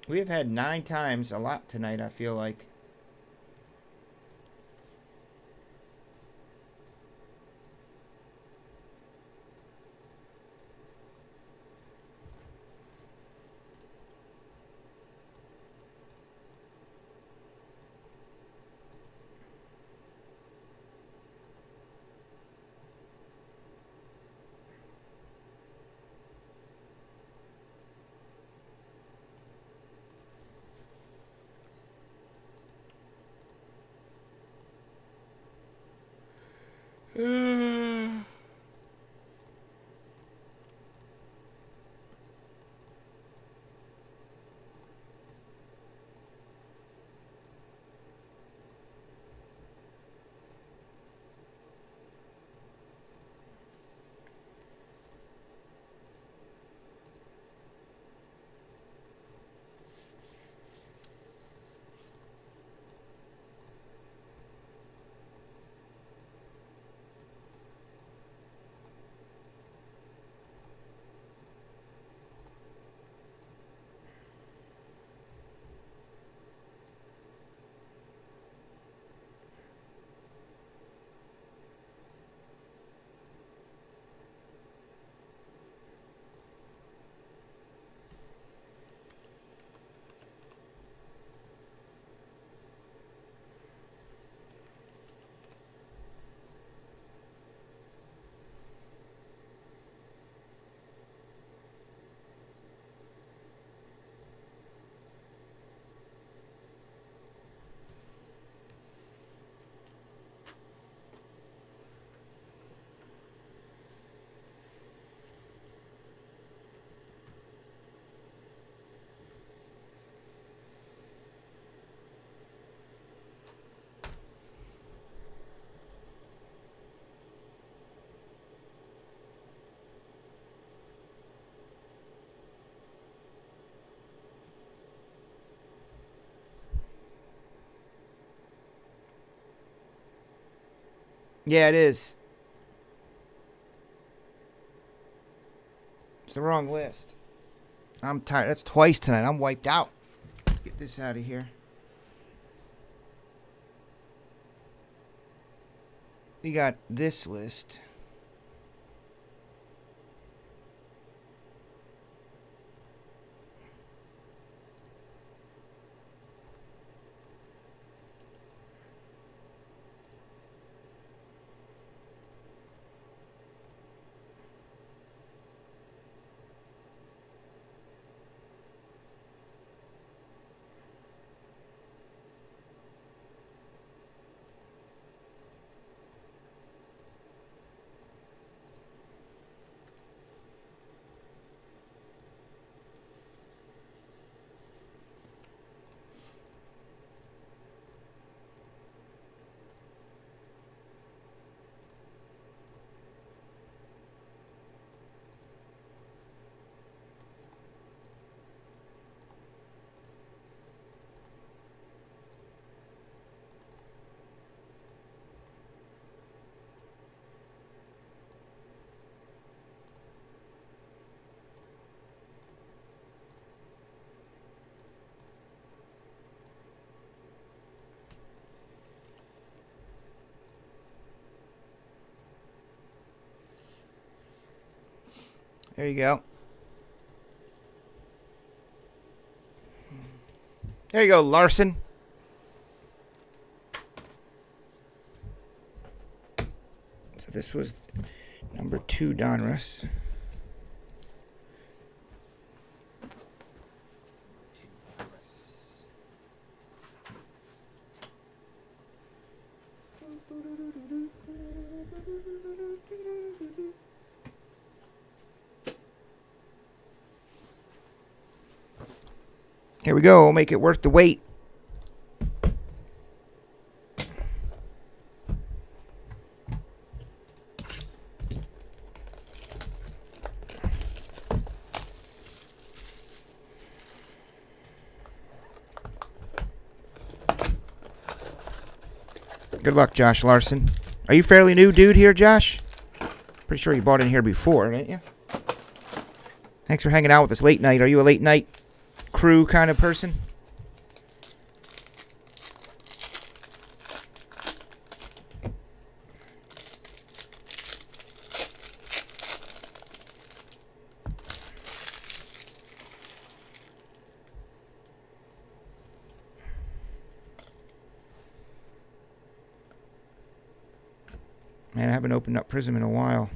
We have had 9 times, a lot tonight, I feel like. Yeah, it is. It's the wrong list. I'm tired. That's twice tonight. I'm wiped out. Let's get this out of here. We got this list. There you go. There you go, Larson. So this was number 2 Donruss. Here we go. We'll make it worth the wait. Good luck, Josh Larson. Are you fairly new dude here, Josh? Pretty sure you bought in here before, didn't you? Thanks for hanging out with us late night. Are you a late night crew kind of person. Man, I haven't opened up Prism in a while.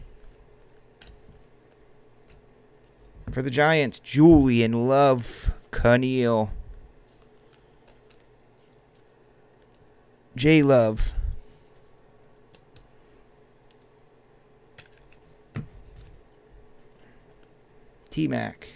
For the Giants, Julian Love, Cuneo, J Love, T Mac,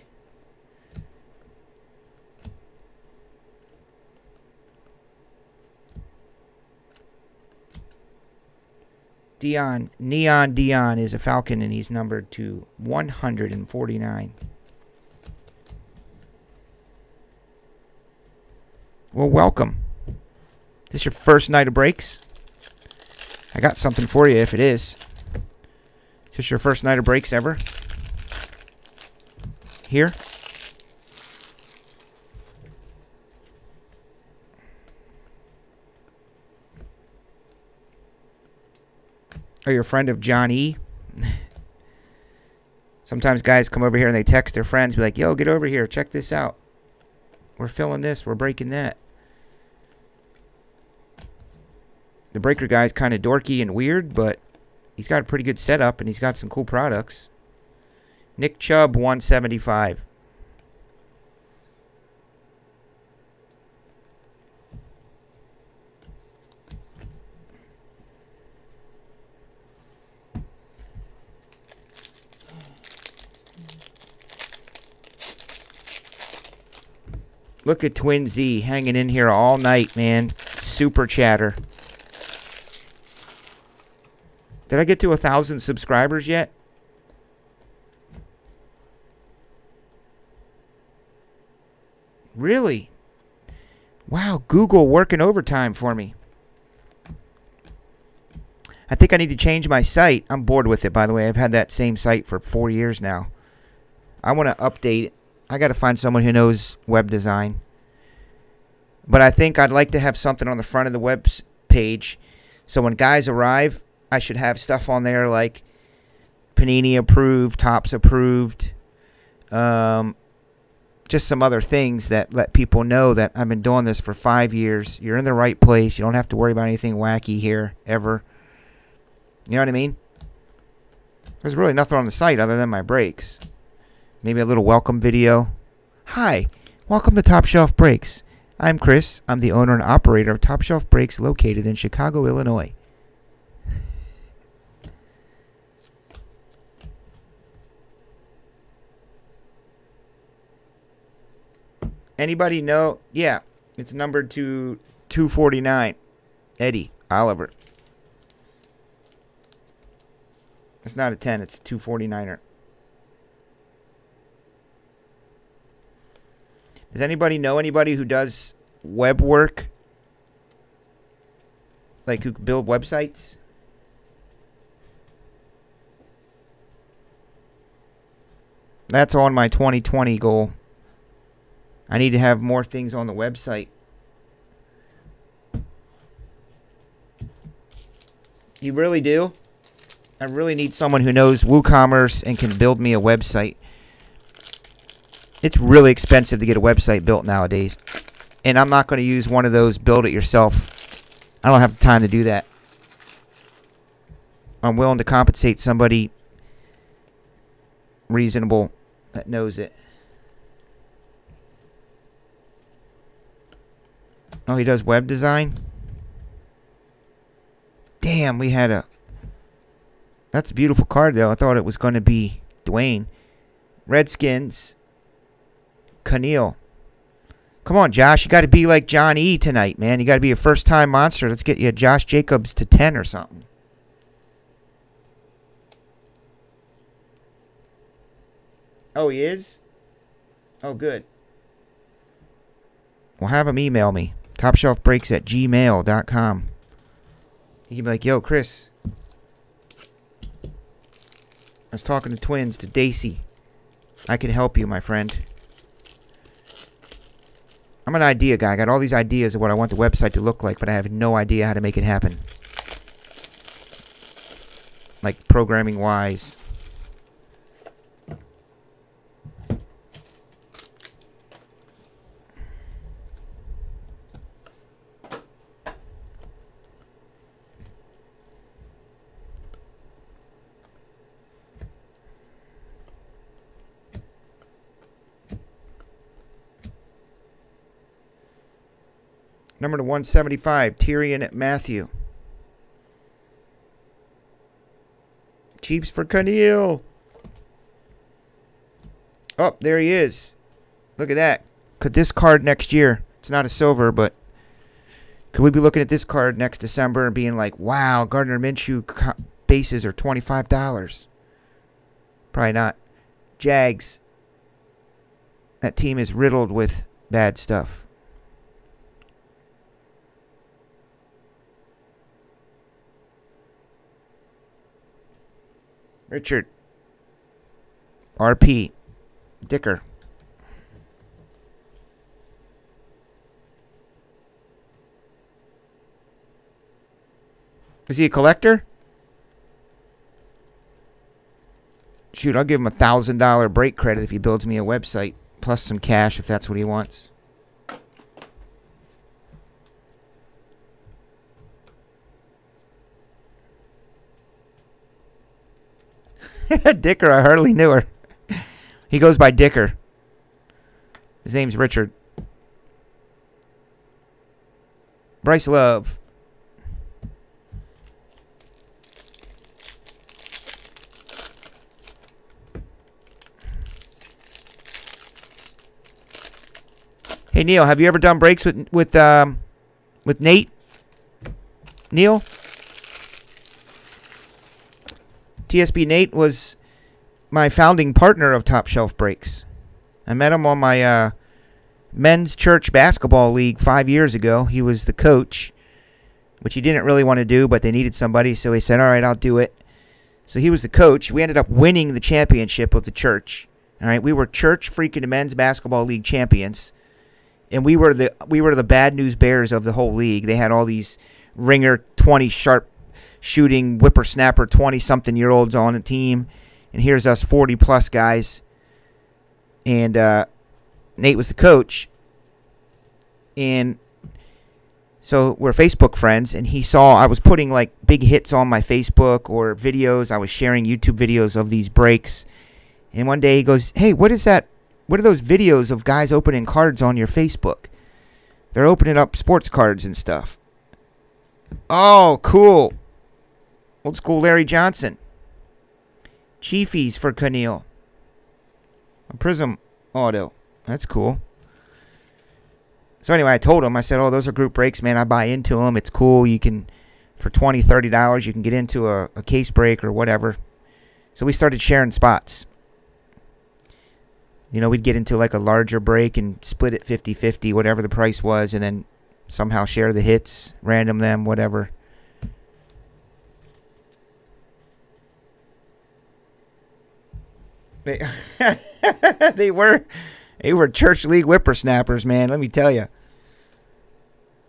Neon Dion is a Falcon, and he's numbered to 149. Well, welcome. This your first night of breaks? I got something for you if it is. Is this your first night of breaks ever? Here? Are you a friend of John E? Sometimes guys come over here and they text their friends, be like, yo, get over here, check this out. We're filling this, we're breaking that. The breaker guy's kind of dorky and weird, but he's got a pretty good setup and he's got some cool products. Nick Chubb, 175. Look at Twin Z hanging in here all night, man. Super chatter. Did I get to 1,000 subscribers yet? Really? Wow, Google working overtime for me. I think I need to change my site. I'm bored with it, by the way. I've had that same site for 4 years now. I want to update it. I got to find someone who knows web design. But I think I'd like to have something on the front of the web page. So when guys arrive, I should have stuff on there like Panini approved, Topps approved. Just some other things that let people know that I've been doing this for 5 years. You're in the right place. You don't have to worry about anything wacky here, ever. You know what I mean? There's really nothing on the site other than my breaks. Maybe a little welcome video. Hi, welcome to Top Shelf Breaks. I'm Chris. I'm the owner and operator of Top Shelf Breaks located in Chicago, Illinois. Anybody know? Yeah, it's numbered to 249. Eddie Oliver. It's not a 10, it's a 249er. Does anybody know anybody who does web work? Like who build websites? That's on my 2020 goal. I need to have more things on the website. You really do? I really need someone who knows WooCommerce and can build me a website. It's really expensive to get a website built nowadays. And I'm not going to use one of those build it yourself. I don't have the time to do that. I'm willing to compensate somebody reasonable that knows it. Oh, he does web design? Damn, we had a... That's a beautiful card, though. I thought it was going to be Dwayne. Redskins. Cuneo. Come on, Josh. You got to be like John E. tonight, man. You got to be a first-time monster. Let's get you a Josh Jacobs to 10 or something. Oh, he is? Oh, good. Well, have him email me. TopShelfBreaks@gmail.com. He can be like, yo, Chris. I was talking to twins, to Daisy. I can help you, my friend. I'm an idea guy. I got all these ideas of what I want the website to look like, but I have no idea how to make it happen. Like programming wise. Number to 175, Tyrion Matthew. Chiefs for Khalil. Oh, there he is. Look at that. Could this card next year? It's not a silver, but could we be looking at this card next December and being like, wow, Gardner Minshew bases are $25? Probably not. Jags. That team is riddled with bad stuff. Richard. RP. Dicker. Is he a collector? Shoot, I'll give him $1,000 break credit if he builds me a website, plus some cash if that's what he wants. Dicker, I hardly knew her. He goes by Dicker. His name's Richard. Bryce Love. Hey Neil, have you ever done breaks with Nate? Neil? TSB Nate was my founding partner of Top Shelf Breaks. I met him on my men's church basketball league 5 years ago. He was the coach, which he didn't really want to do, but they needed somebody, so he said, all right, I'll do it. So he was the coach. We ended up winning the championship of the church. All right, we were church freaking men's basketball league champions, and we were the bad news bears of the whole league. They had all these ringer 20 sharp shooting whippersnapper 20-something-year-olds on the team, and here's us 40-plus guys, and Nate was the coach, and so we're Facebook friends, and he saw I was putting like big hits on my Facebook or videos. I was sharing YouTube videos of these breaks, and one day he goes, hey, what is that? What are those videos of guys opening cards on your Facebook? They're opening up sports cards and stuff. Oh, cool. Old school Larry Johnson. Chiefies for Khalil. A Prism auto. That's cool. So anyway, I told him, I said, oh, those are group breaks, man. I buy into them. It's cool. You can, for $20, $30, you can get into a case break or whatever. So we started sharing spots. You know, we'd get into like a larger break and split it 50-50, whatever the price was, and then somehow share the hits, random them, whatever. They were church league whippersnappers, man, let me tell you.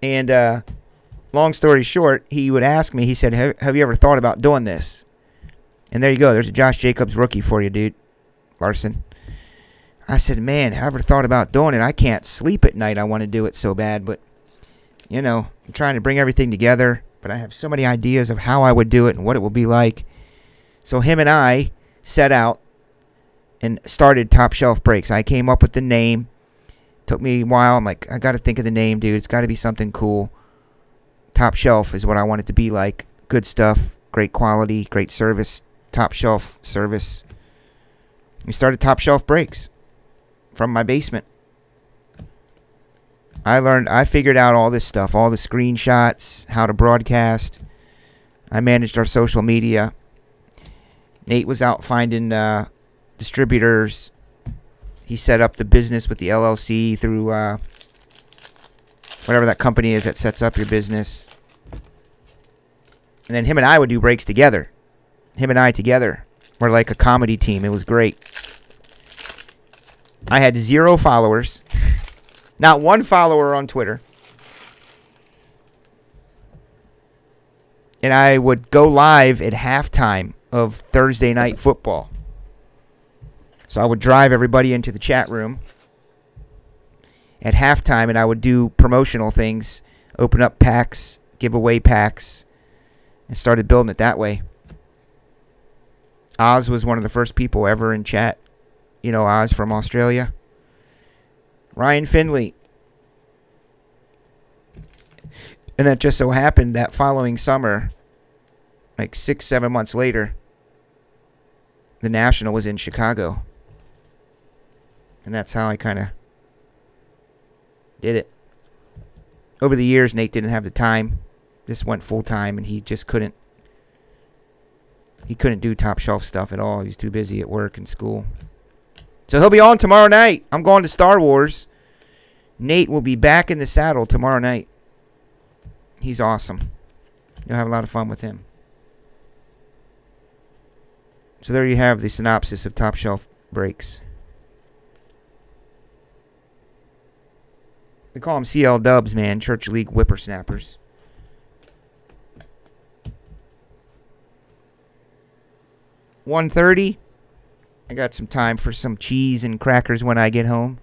And long story short, he would ask me, he said, have you ever thought about doing this? And there you go. There's a Josh Jacobs rookie for you, dude. Larson. I said, man, have I ever thought about doing it? I can't sleep at night. I want to do it so bad. But, you know, I'm trying to bring everything together. But I have so many ideas of how I would do it and what it will be like. So him and I set out and started Top Shelf Breaks. I came up with the name. Took me a while. I'm like, I got to think of the name, dude. It's got to be something cool. Top Shelf is what I want it to be like. Good stuff. Great quality. Great service. Top Shelf service. We started Top Shelf Breaks from my basement. I figured out all this stuff. All the screenshots. How to broadcast. I managed our social media. Nate was out finding distributors. He set up the business with the LLC through whatever that company is that sets up your business. And then him and I would do breaks together. Him and I together were like a comedy team. It was great. I had 0 followers. Not one follower on Twitter. And I would go live at halftime of Thursday night football. So I would drive everybody into the chat room at halftime, and I would do promotional things, open up packs, give away packs, and started building it that way. Oz was one of the first people ever in chat. You know Oz from Australia. Ryan Finley. And that just so happened that following summer, like 6-7 months later, the National was in Chicago. And that's how I kind of did it. Over the years, Nate didn't have the time. Just went full time, and he just couldn't. He couldn't do top shelf stuff at all. He was too busy at work and school. So he'll be on tomorrow night. I'm going to Star Wars. Nate will be back in the saddle tomorrow night. He's awesome. You'll have a lot of fun with him. So there you have the synopsis of Top Shelf Breaks. We call them CL Dubs, man. Church League whippersnappers. $1:30. I got some time for some cheese and crackers when I get home.